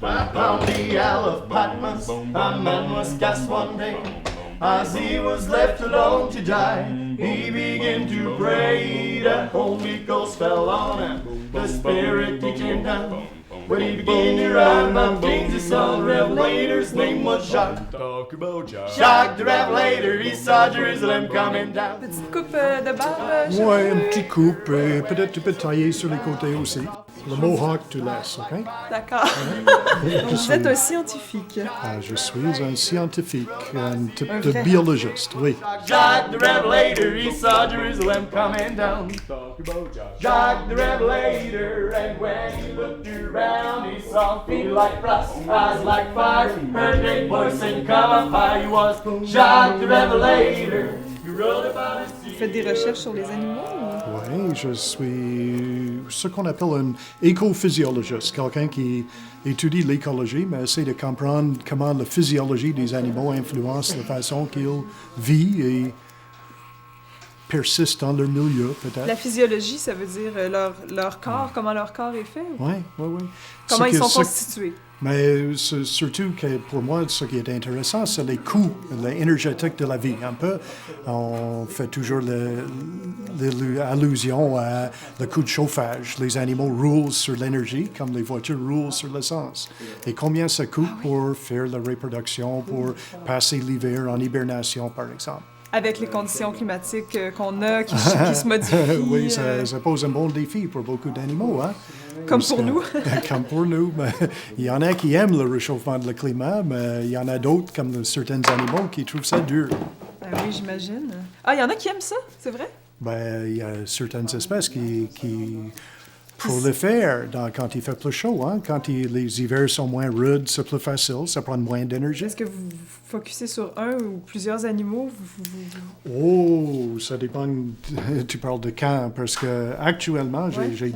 Upon the Isle of Patmos, a man was cast one day. As he was left alone to die, he began to pray. The Holy Ghost fell on him, the Spirit he came down. When he began to rhyme about kings, his son Revelator's name was Jacques. Talk about Jacques. Jacques the Revelator, he saw Jerusalem coming down. Petite coupe de barbe, Ouais, une petite coupe, et peut-être tu peux tailler sur les côtés aussi. Le mohawk, tu laisses, OK? D'accord. Donc, vous êtes un scientifique. Je suis un scientifique, un type Un de vrai. biologiste, oui. Jacques the Revelator, he saw Jerusalem coming down. Talk about Jacques. Jacques the Revelator, and when he looked around, he saw feet like frost, eyes like fire, heard a great voice saying, "Come up high." He was Jacques the Revelator. He wrote about his Vous faites des recherches sur les animaux? Oui, je suis ce qu'on appelle un écophysiologiste, quelqu'un qui étudie l'écologie, mais essaie de comprendre comment la physiologie des animaux influence la façon qu'ils vivent et persistent dans leur milieu, peut-être. La physiologie, ça veut dire leur corps, comment leur corps est fait? Oui, oui, oui. Comment ils sont constitués? Mais surtout que pour moi, ce qui est intéressant, c'est les coûts énergétiques de la vie. Un peu, on fait toujours l'allusion à le coût de chauffage. Les animaux roulent sur l'énergie comme les voitures roulent sur l'essence. Et combien ça coûte pour faire la reproduction, pour passer l'hiver en hibernation, par exemple? Avec les conditions climatiques qu'on a, qui se modifient. Oui, ça pose un bon défi pour beaucoup d'animaux, hein? Comme pour nous. Comme pour nous. Mais il y en a qui aiment le réchauffement de climat, mais il y en a d'autres, comme certains animaux, qui trouvent ça dur. Ben oui, j'imagine. Ah, il y en a qui aiment ça, c'est vrai? Ben, il y a certaines espèces qui prolifèrent quand il fait plus chaud. Hein? Quand les hivers sont moins rudes, c'est plus facile, ça prend moins d'énergie. Est-ce que vous vous focussez sur un ou plusieurs animaux? Oh, ça dépend. Tu parles de quand, parce que actuellement, j'ai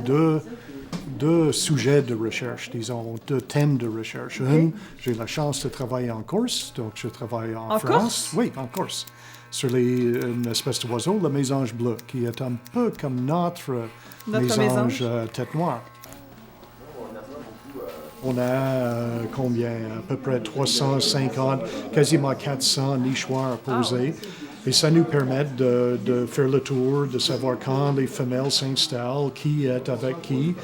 deux sujets de recherche, disons, deux thèmes de recherche. Un, j'ai la chance de travailler en Corse, donc je travaille en France. Corse? Oui, en Corse. Sur une espèce d'oiseau, le mésange bleu, qui est un peu comme notre mésange tête noire. On a combien? À peu près 350, quasiment 400 nichoirs posés. Et ça nous permet de faire le tour, de savoir quand les femelles s'installent, qui est avec qui,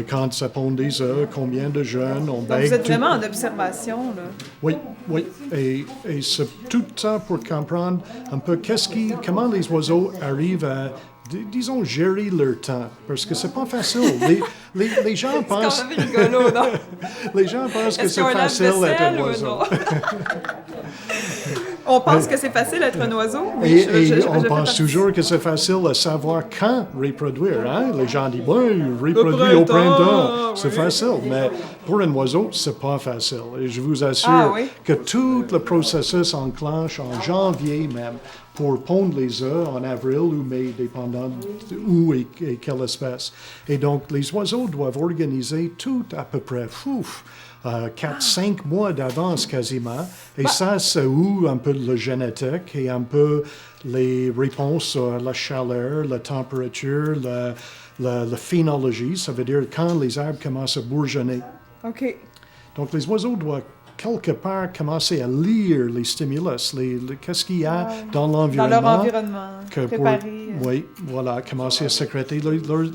quand ça pond des œufs, combien de jeunes. Donc vous êtes vraiment en observation, là. Oui, oui. Et c'est tout ça pour comprendre un peu comment les oiseaux arrivent à, disons, gérer leur temps. Parce que c'est pas facile. Les gens pensent... C'est quand même rigolo, non? Les gens pensent que c'est facile d'être un oiseau. On pense que c'est facile d'être un oiseau. Et on pense toujours que c'est facile de savoir quand reproduire. Hein? Les gens disent, oui, reproduire au printemps, c'est facile. Mais pour un oiseau, c'est pas facile. Et je vous assure que tout le processus enclenche en janvier même pour pondre les œufs en avril ou mai, dépendant où et quelle espèce. Et donc, les oiseaux doivent organiser tout à peu près 4-5 mois d'avance quasiment. Et ça, c'est où un peu la génétique et un peu les réponses à la chaleur, la température, la phénologie. Ça veut dire quand les arbres commencent à bourgeonner. OK. Donc, les oiseaux doivent quelque part commencer à lire les stimulus, qu'est-ce qu'il y a dans l'environnement. Dans leur environnement, préparer. Oui, voilà, commencer à sécréter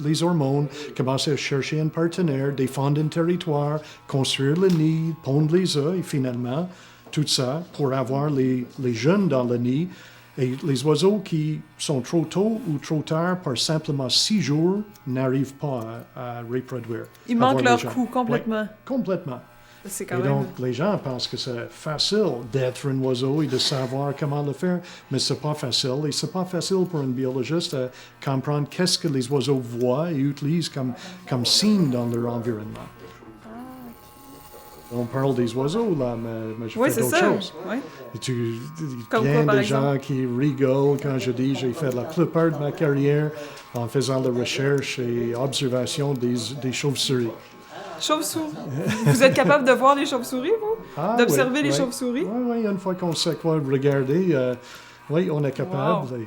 les hormones, commencer à chercher un partenaire, défendre un territoire, construire le nid, pondre les œufs et finalement, tout ça pour avoir les jeunes dans le nid. Et les oiseaux qui sont trop tôt ou trop tard, par simplement 6 jours, n'arrivent pas à reproduire. Ils manquent leur coup complètement. Oui, complètement. Et donc, les gens pensent que c'est facile d'être un oiseau et de savoir comment le faire, mais c'est pas facile. Et c'est pas facile pour un biologiste de comprendre qu'est-ce que les oiseaux voient et utilisent comme signe dans leur environnement. On parle des oiseaux, là, mais je fais d'autres choses. Oui, c'est ça. Il y a plein de gens qui rigolent quand je dis j'ai fait la plupart de ma carrière en faisant la recherche et observation des chauves-souris. Chauves-souris. Vous êtes capable de voir les chauves-souris, vous? D'observer les chauves-souris? Oui, une fois qu'on sait quoi regarder, oui, on est capable. Wow.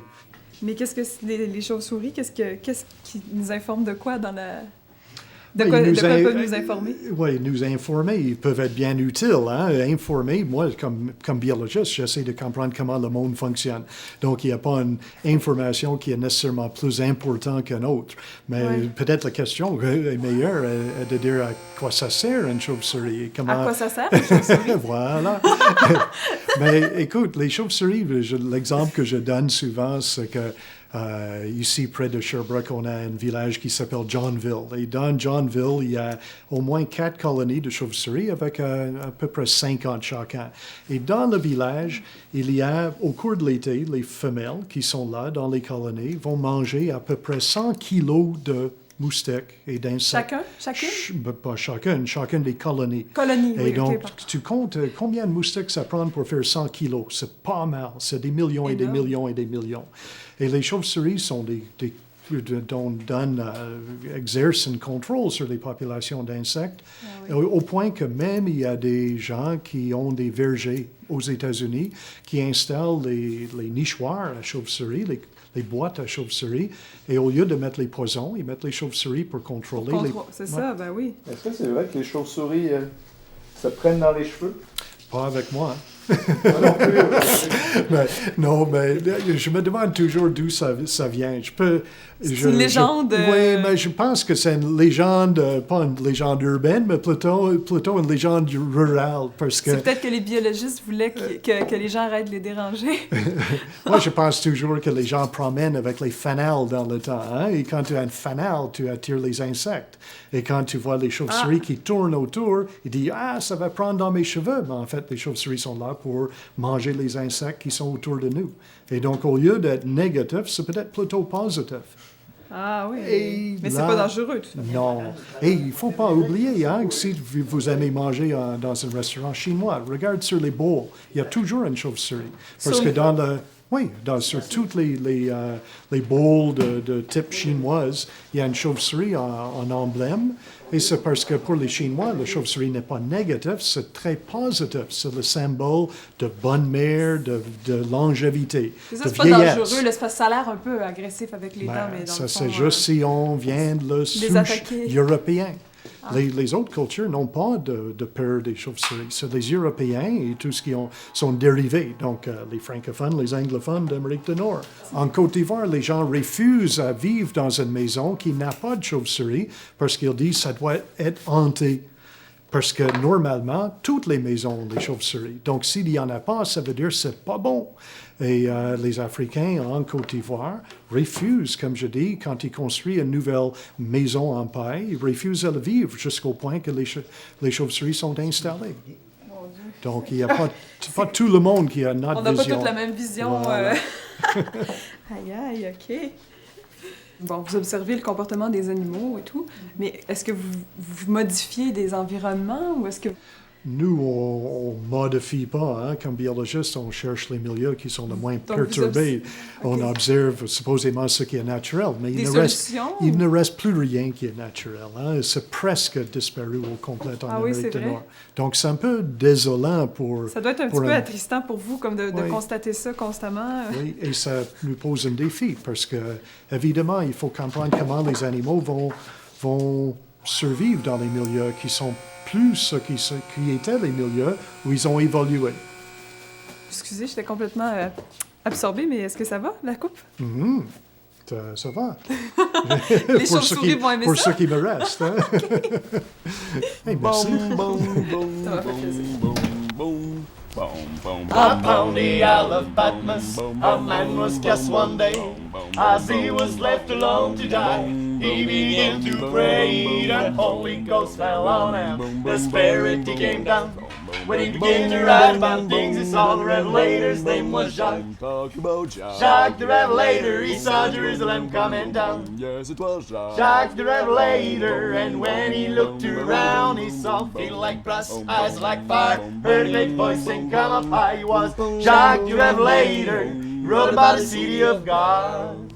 Mais qu'est-ce que les chauves-souris, qu'est-ce qui nous informe de quoi dans la... De quoi ils peuvent nous informer? Oui, nous informer. Ils peuvent être bien utiles. Hein? Informer, moi, comme biologiste, j'essaie de comprendre comment le monde fonctionne. Donc, il n'y a pas une information qui est nécessairement plus importante qu'une autre. Mais peut-être la question est meilleure de dire à quoi ça sert une chauve-souris. À quoi ça sert une chauve-souris? Voilà. Mais écoute, les chauves-souris, l'exemple que je donne souvent, c'est que ici, près de Sherbrooke, on a un village qui s'appelle Johnville. Et dans Johnville, il y a au moins 4 colonies de chauves-souris avec à peu près 50 chacun. Et dans le village, il y a, au cours de l'été, les femelles qui sont là dans les colonies vont manger à peu près 100 kilos de moustiques et d'insectes. Chacune? Pas chacune des colonies. Et oui, donc, tu comptes combien de moustiques ça prend pour faire 100 kilos? C'est pas mal. C'est des millions et des millions et des millions. Et les chauves-souris sont exercent un contrôle sur les populations d'insectes, au point que même il y a des gens qui ont des vergers aux États-Unis qui installent les nichoirs à chauves-souris, les boîtes à chauves-souris, et au lieu de mettre les poisons, ils mettent les chauves-souris pour contrôler les... C'est ça, ben oui. Est-ce que c'est vrai que les chauves-souris se prennent dans les cheveux? Pas avec moi. Non plus. mais je me demande toujours d'où ça vient. C'est une légende. Oui, mais je pense que c'est une légende, pas une légende urbaine, mais plutôt une légende rurale. Parce que c'est peut-être que les biologistes voulaient que les gens arrêtent de les déranger. Moi, je pense toujours que les gens promènent avec les fanales dans le temps. Hein? Et quand tu as une fanale, tu attires les insectes. Et quand tu vois les chauves-souris qui tournent autour, ils disent « Ah, ça va prendre dans mes cheveux. » Mais en fait, les chauves-souris sont là pour manger les insectes qui sont autour de nous. Et donc, au lieu d'être négatif, c'est peut-être plutôt positif. Ah oui, mais là, c'est pas dangereux, tout ça. Non. Et il ne faut pas oublier, hein, que si vous aimez manger dans un restaurant chinois, regarde sur les bowls, il y a toujours une chauve-souris. Parce que sur toutes les bowls de type chinoise, il y a une chauve-souris en emblème. Et c'est parce que pour les Chinois, la chauve-souris n'est pas négatif, c'est très positif. C'est le symbole de bonne mère, de longévité, c'est ça, de c'est pas vieillesse. dangereux, l'espace ça a l'air un peu agressif avec les dents, mais dans ça, le fond, c'est juste si on vient de le souche attaquer. européen. Les autres cultures n'ont pas de peur des chauves-souris. C'est les Européens et tout ce qui sont dérivés. Donc, les francophones, les anglophones d'Amérique du Nord. En Côte d'Ivoire, les gens refusent à vivre dans une maison qui n'a pas de chauves-souris parce qu'ils disent que ça doit être hanté. Parce que normalement, toutes les maisons ont des chauves-souris. Donc, s'il n'y en a pas, ça veut dire que c'est pas bon. Et les Africains en Côte d'Ivoire refusent, comme je dis, quand ils construisent une nouvelle maison en paille, ils refusent de la vivre jusqu'au point que les chauves-souris sont installées. Donc, il n'y a pas tout le monde qui a notre vision. On n'a pas toute la même vision. Voilà. Aïe, OK. Bon, vous observez le comportement des animaux et tout, mais est-ce que vous modifiez des environnements ou est-ce que... Nous, on ne modifie pas. Hein? Comme biologiste, on cherche les milieux qui sont le moins Donc, perturbés. On observe supposément ce qui est naturel, mais il ne reste plus rien qui est naturel. Hein? C'est presque disparu au complet en Amérique du Nord. Donc, c'est un peu désolant pour... Ça doit être un petit peu attristant pour vous, comme de constater ça constamment. Oui, et ça nous pose un défi, parce que, évidemment, il faut comprendre comment les animaux vont survivre dans les milieux qui sont plus ce qui étaient les milieux où ils ont évolué. Excusez, j'étais complètement absorbée, mais est-ce que ça va, la coupe? Mm-hmm. Ça va. Les chauves-souris vont aimer ça? Pour ce qui me reste. Hein? Hey, merci. Ça m'a fait plaisir. Upon the Isle of Patmos, a man was cast one day. As he was left alone to die, he began to pray. The Holy Ghost fell on him, the Spirit he came down. When he began to write about things, he saw the Revelator's name was Jacques. Jacques the Revelator, he saw Jerusalem coming down. Yes, it was Jacques. Jacques the Revelator, and when he looked around, he saw feet like brass, eyes like fire, heard a great voice sing, come up high. He was Jacques the Revelator, he wrote about the city of God.